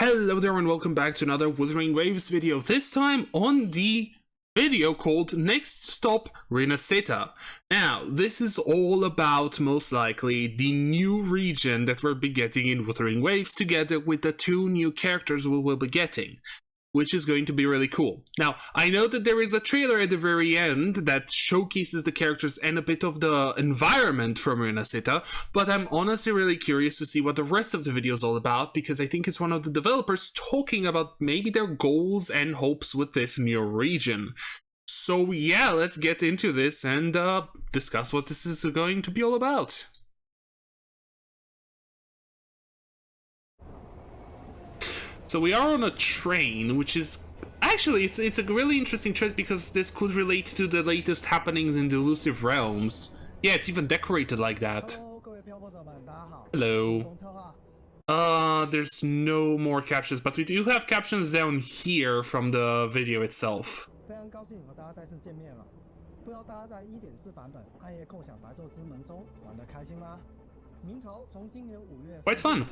Hello there and welcome back to another Wuthering Waves video, this time on the video called Next Stop Rinascita. Now, this is all about, most likely, the new region that we'll be getting in Wuthering Waves together with the two new characters we will be getting, which is going to be really cool. Now, I know that there is a trailer at the very end that showcases the characters and a bit of the environment from Rinascita, but I'm honestly really curious to see what the rest of the video is all about, because I think it's one of the developers talking about maybe their goals and hopes with this new region. So yeah, let's get into this and discuss what this is going to be all about. So we are on a train, which is actually it's a really interesting choice because this could relate to the latest happenings in the elusive realms. Yeah, it's even decorated like that. Hello. There's no more captions, but we do have captions down here from the video itself. Quite fun.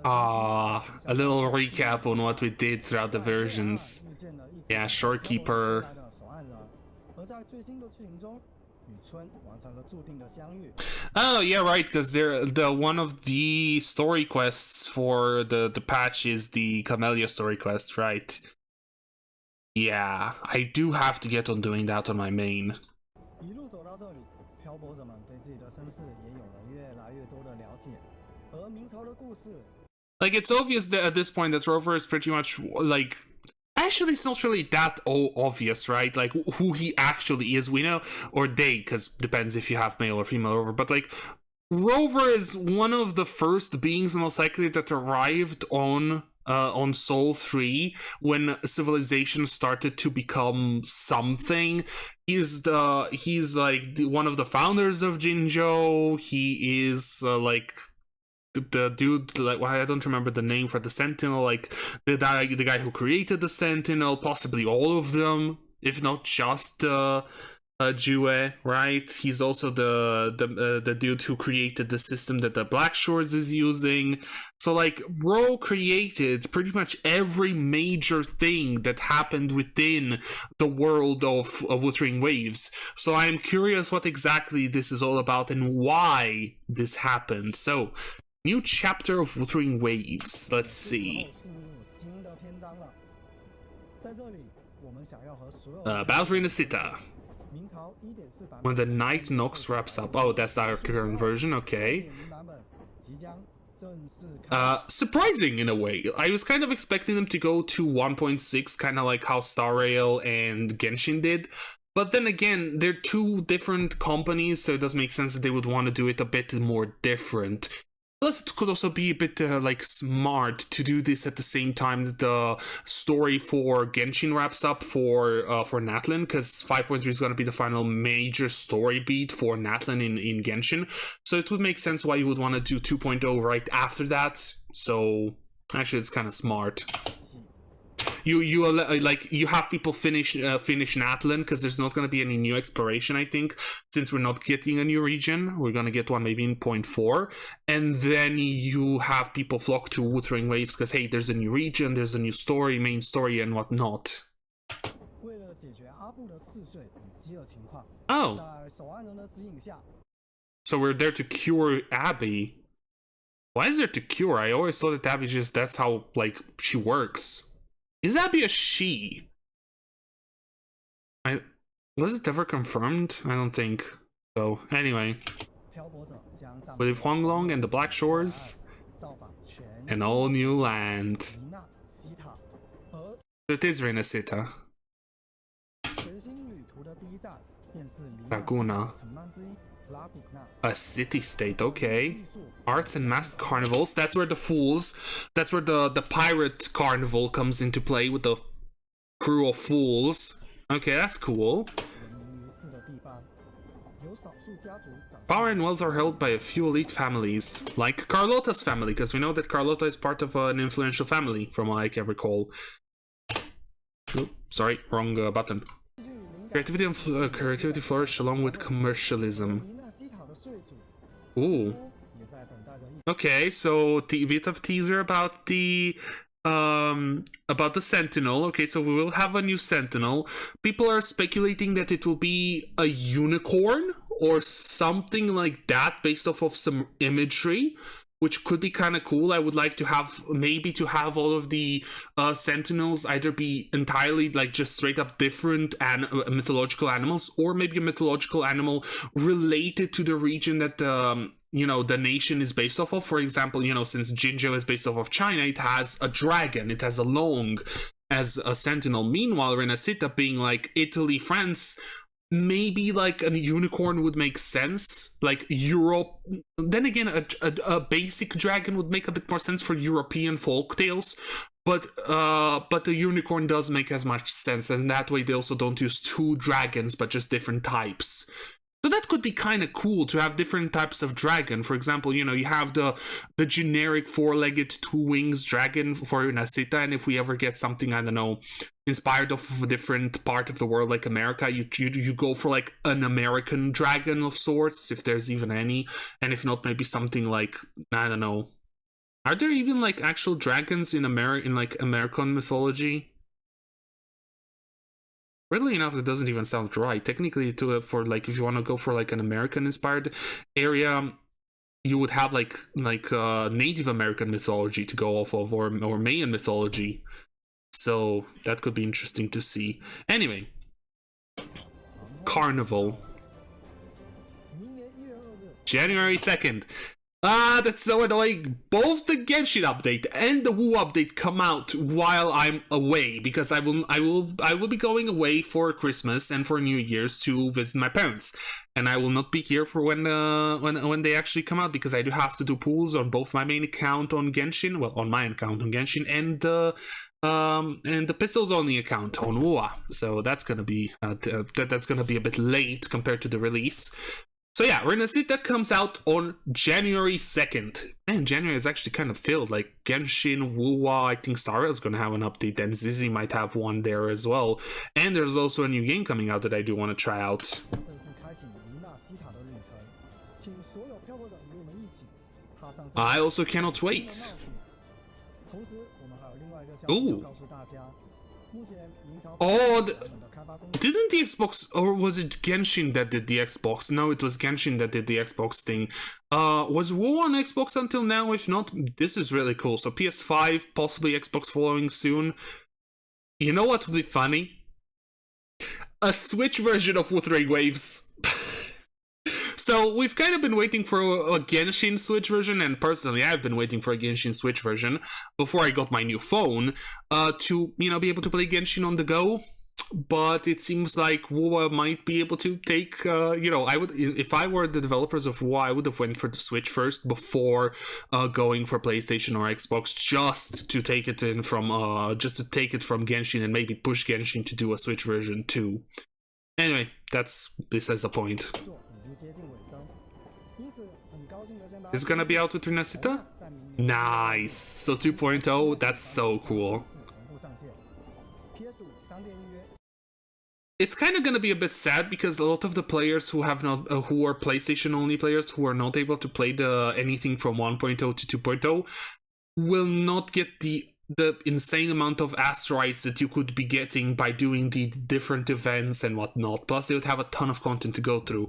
A little recap on what we did throughout the versions. Yeah, Shorekeeper. Oh yeah, right, because they're one of the story quests for the patch is the Camellia story quest, right? Yeah, I do have to get on doing that on my main. Like, it's obvious that at this point that Rover is pretty much, like... Actually, it's not really that obvious, right? Like, who he actually is, we know, or they, because depends if you have male or female Rover, but, like, Rover is one of the first beings, most likely, that arrived on Sol 3 when civilization started to become something. He's like one of the founders of Jinzhou. He is like the dude, like, well, I don't remember the name for the Sentinel, like the guy who created the Sentinel, possibly all of them, if not just Jue, right? He's also the dude who created the system that the Black Shores is using. So, like, Ro created pretty much every major thing that happened within the world of Wuthering Waves. So I'm curious what exactly this is all about and why this happened. So, new chapter of Wuthering Waves. Let's see. About Rinascita. When the Night Nox wraps up. Oh, that's our current version, okay. Surprising in a way. I was kind of expecting them to go to 1.6, kind of like how Star Rail and Genshin did. But then again, they're two different companies, so it does make sense that they would want to do it a bit more different. Plus, it could also be a bit, like, smart to do this at the same time that the story for Genshin wraps up for Natlan, because 5.3 is going to be the final major story beat for Natlan in Genshin. So it would make sense why you would want to do 2.0 right after that. So, actually, it's kind of smart. You have people finish Natlan, because there's not going to be any new exploration, I think, since we're not getting a new region. We're going to get one maybe in 0.4, and then you have people flock to Wuthering Waves because, hey, there's a new region, there's a new story, main story, and whatnot. Oh, so we're there to cure Abby. Why is there to cure? I always thought that Abby just, that's how, like, she works. Is Abby a she? Was it ever confirmed? I don't think so. Anyway, with Huanglong and the Black Shores, an all new land. It is Rinascita. Laguna. A city-state, okay. Arts and masked carnivals, that's where the fools, that's where the pirate carnival comes into play with the crew of fools. Okay, that's cool. Power and wealth are held by a few elite families, like Carlotta's family, because we know that Carlotta is part of an influential family, from what I can recall. Oops, sorry, wrong button. Creativity flourished along with commercialism. Ooh. Okay, so a bit of teaser about the Sentinel. Okay, so we will have a new Sentinel. People are speculating that it will be a unicorn or something like that based off of some imagery, which could be kind of cool. I would like to have all of the Sentinels either be entirely like just straight up different and mythological animals, or maybe a mythological animal related to the region that the nation is based off of. For example, since Jinzhou is based off of China, it has a dragon, it has a long as a Sentinel. Meanwhile, Rinascita being like Italy, France, maybe like a unicorn would make sense. Like Europe, then again, a basic dragon would make a bit more sense for European folk tales. But the unicorn does make as much sense, and that way they also don't use two dragons, but just different types. So that could be kind of cool to have different types of dragon. For example, you have the generic four-legged, two wings dragon for Rinascita, and if we ever get something, I don't know, inspired off of a different part of the world like America, you go for like an American dragon of sorts, if there's even any, and if not, maybe something like, I don't know. Are there even like actual dragons in American mythology? Weirdly enough, it doesn't even sound right. Technically, for like if you want to go for like an American-inspired area, you would have like Native American mythology to go off of, or Mayan mythology. So that could be interesting to see. Anyway, Carnival, January 2nd. That's so annoying. Both the Genshin update and the Wu update come out while I'm away, because I will be going away for Christmas and for New Year's to visit my parents, and I will not be here for when they actually come out, because I do have to do pulls on both my main account on Genshin, well, on my account on Genshin, and the pistols only account on Wu. So that's gonna be that's gonna be a bit late compared to the release. So yeah, Rinascita comes out on January 2nd. And January is actually kind of filled. Like Genshin, Wuwa, I think Star is going to have an update, and Zizi might have one there as well. And there's also a new game coming out that I do want to try out. I also cannot wait. Ooh. Oh, didn't the Xbox, or was it Genshin that did the Xbox? No, it was Genshin that did the Xbox thing. Was WoW on Xbox until now? If not, this is really cool. So PS5, possibly Xbox following soon. You know what would be funny? A Switch version of Wuthering Waves. So we've kind of been waiting for a Genshin Switch version, and personally I've been waiting for a Genshin Switch version before I got my new phone to be able to play Genshin on the go. But it seems like WoW might be able to take I would, if I were the developers of WoW, I would have went for the Switch first before going for PlayStation or Xbox, just to take it in from from Genshin, and maybe push Genshin to do a Switch version too. Anyway, that's besides the point. Is it gonna be out with Rinascita? Nice. So 2.0, that's so cool. It's kind of gonna be a bit sad, because a lot of the players who have not, who are PlayStation only players, who are not able to play anything from 1.0 to 2.0, will not get the insane amount of asteroids that you could be getting by doing the different events and whatnot. Plus, they would have a ton of content to go through.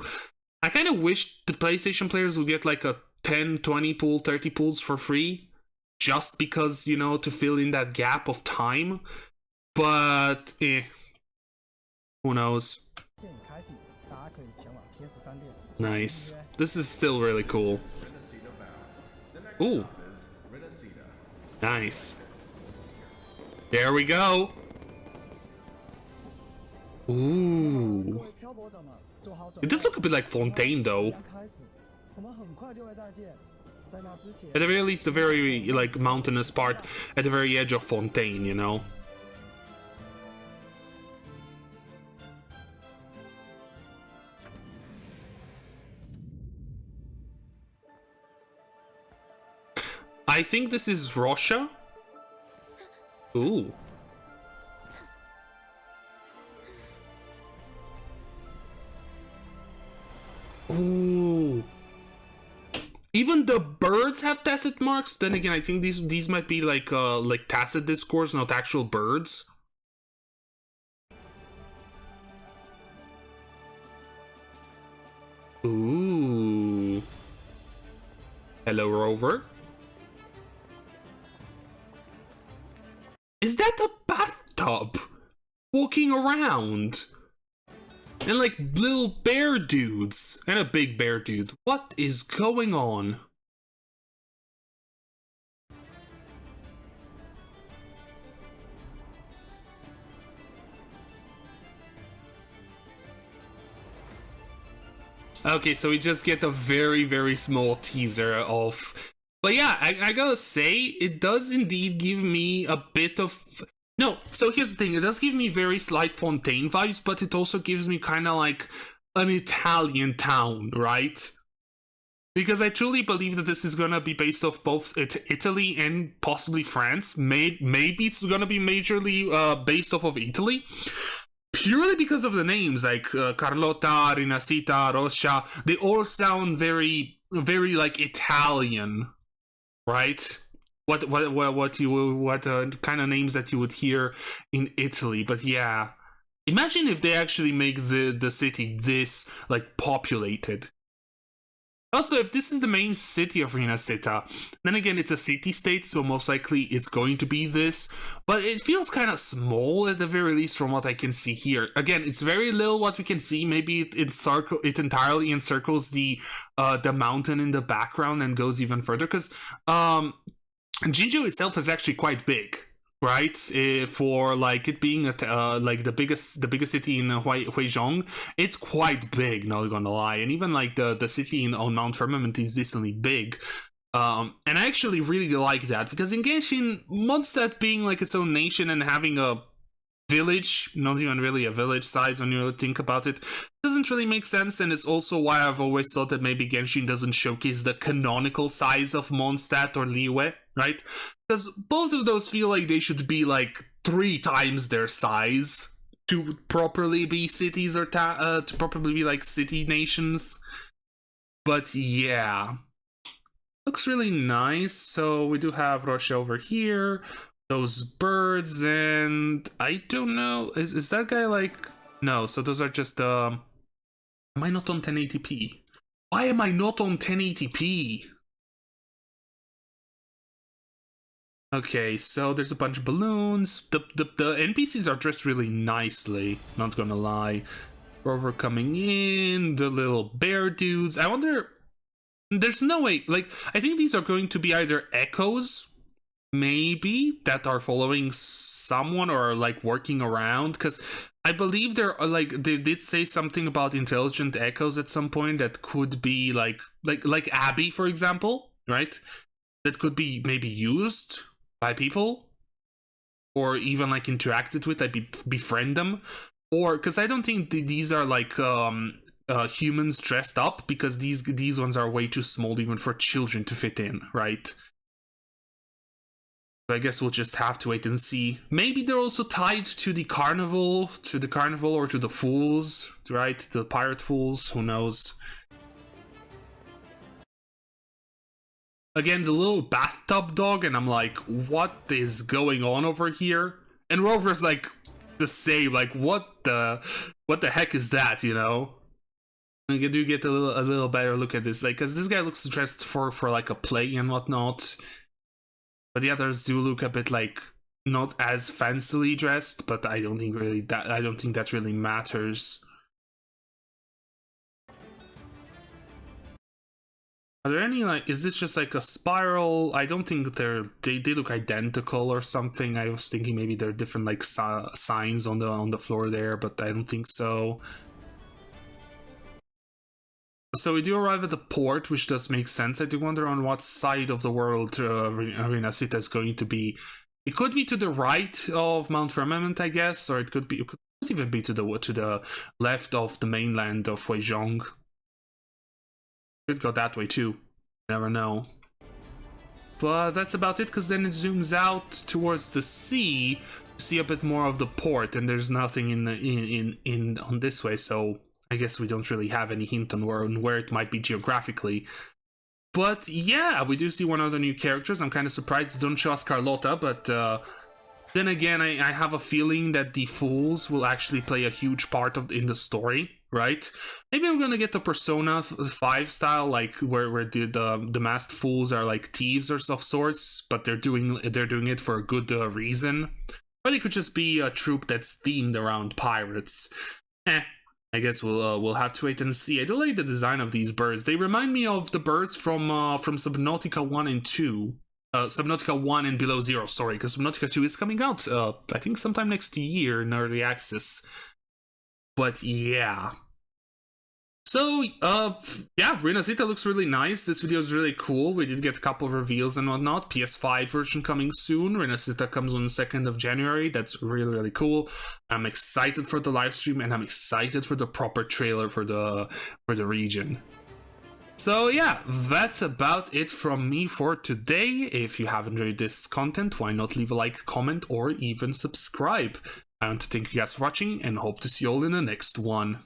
I kind of wish the PlayStation players would get like a 10, 20 pool, 30 pools for free, just because, to fill in that gap of time. But, who knows? Nice. This is still really cool. Ooh. Nice. There we go. Ooh. It does look a bit like Fontaine, though. At the very least, the very like mountainous part at the very edge of Fontaine, I think this is Russia. Ooh. Ooh. Even the birds have tacit marks. Then again, I think these might be like tacit discourse, not actual birds. Ooh. Hello, Rover. Is that a bathtub walking around? And like little bear dudes and a big bear dude. What is going on? Okay, so we just get a very, very small teaser of... But yeah, I gotta say, it does indeed give me a bit of... No, so here's the thing, it does give me very slight Fontaine vibes, but it also gives me kind of like an Italian town, right? Because I truly believe that this is gonna be based off both Italy and possibly France. Maybe it's gonna be majorly based off of Italy. Purely because of the names, like Carlotta, Rinascita, Rocha, they all sound very, very like Italian, right? What kind of names that you would hear in Italy? But yeah, imagine if they actually make the city this like populated. Also, if this is the main city of Rinascita, then again, it's a city-state, so most likely it's going to be this. But it feels kind of small at the very least from what I can see here. Again, it's very little what we can see. Maybe it entirely encircles the mountain in the background and goes even further. Because Jinju itself is actually quite big. Right, for like it being like the biggest city in Huizhong, it's quite big. Not gonna lie, and even like the city on Mount Firmament is decently big. And I actually really like that because in Genshin, Mondstadt being like its own nation and having a village, not even really a village size when you really think about it, doesn't really make sense. And it's also why I've always thought that maybe Genshin doesn't showcase the canonical size of Mondstadt or Liyue, right? Because both of those feel like they should be like 3 times their size to properly be cities or to properly be like city nations. But yeah, looks really nice. So we do have Roche over here, those birds, and I don't know, is that guy like... No, so those are just am I not on 1080p? Why am I not on 1080p? Okay, so there's a bunch of balloons. The NPCs are dressed really nicely, not gonna lie. Rover coming in, the little bear dudes. I wonder... There's no way... Like, I think these are going to be either echoes, maybe, that are following someone or, like, working around. Because I believe they're, like, they did say something about intelligent echoes at some point that could be, like Abby, for example, right? That could be maybe used by people, or even like interacted with, like befriend them, or because I don't think these are like humans dressed up, because these ones are way too small even for children to fit in, right? So I guess we'll just have to wait and see. Maybe they're also tied to the carnival, or to the fools, right? The pirate fools, who knows? Again, the little bathtub dog, and I'm like, what is going on over here? And Rover's like the same, like what the heck is that, you know? And you do get a little better look at this, like, because this guy looks dressed for like a play and whatnot, but the others do look a bit like not as fancily dressed. But I don't think that really matters. Are there any, like, is this just like a spiral? I don't think they look identical or something. I was thinking maybe there are different like signs on the floor there, but I don't think so. So we do arrive at the port, which does make sense. I do wonder on what side of the world Rinascita is going to be. It could be to the right of Mount Firmament, I guess, or it could even be to the left of the mainland of Huizhong. Could go that way too. Never know. But that's about it, because then it zooms out towards the sea to see a bit more of the port, and there's nothing in on this way, so I guess we don't really have any hint on where it might be geographically. But yeah, we do see one other new characters. I'm kind of surprised they don't show us Carlotta, but then again, I have a feeling that the Fools will actually play a huge part in the story, right? Maybe we're gonna get the Persona 5 style, like where the masked fools are like thieves or of sorts, but they're doing it for a good reason. Or they could just be a troupe that's themed around pirates. I guess we'll have to wait and see. I do like the design of these birds. They remind me of the birds from Subnautica 1 and 2. Subnautica 1 and Below Zero, sorry, because Subnautica 2 is coming out, I think sometime next year in early access. But yeah. So, yeah, Rinascita looks really nice. This video is really cool. We did get a couple of reveals and whatnot. PS5 version coming soon. Rinascita comes on the 2nd of January. That's really, really cool. I'm excited for the live stream, and I'm excited for the proper trailer for the region. So yeah, that's about it from me for today. If you have enjoyed this content, why not leave a like, comment, or even subscribe? I want to thank you guys for watching, and hope to see you all in the next one.